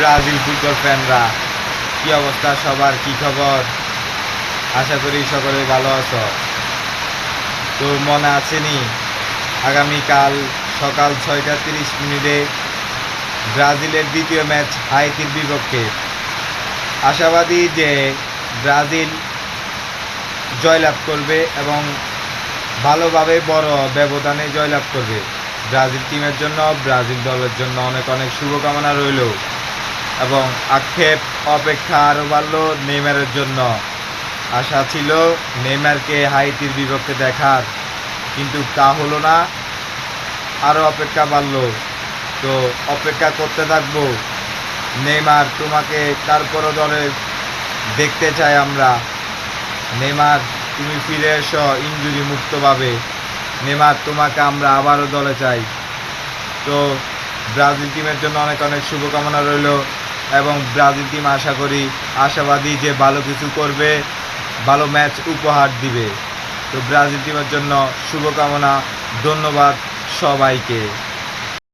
Brazil football ফ্যানরা, কি অবস্থা সবার, কি খবর? আশা করি সকলে ভালো আছো। তো মনে আছেনি আগামীকাল সকাল 6টা 30 মিনিটে ব্রাজিলের দ্বিতীয় ম্যাচ হাইতির বিপক্ষে। আশাবাদী যে ব্রাজিল জয়লাভ করবে এবং ভালোভাবে বড় ব্যবধানে জয়লাভ করবে। ব্রাজিল টিমের জন্য, ব্রাজিল দলের জন্য অনেক অনেক শুভকামনা রইল এবং আক্ষেপ অপেক্ষা আরও বাড়লো নেইমারের জন্য। আশা ছিল নেইমারকে হাইতির বিপক্ষে দেখার, কিন্তু তা হলো না, আরও অপেক্ষা বাড়লো। তো অপেক্ষা করতে থাকবো। নেইমার, তোমাকে তারপরও দলে দেখতে চাই আমরা। নেইমার, তুমি ফিরে এসো ইনজুরি মুক্তভাবে। নেইমার, তোমাকে আমরা আবারও দলে চাই। তো ব্রাজিল টিমের জন্য অনেক অনেক শুভকামনা রইল এবং ব্রাজিল টিম আশাবাদী যে ভালো কিছু করবে, ভালো ম্যাচ উপহার দিবে। তো ব্রাজিল টিমের জন্য শুভকামনা, ধন্যবাদ সবাইকে।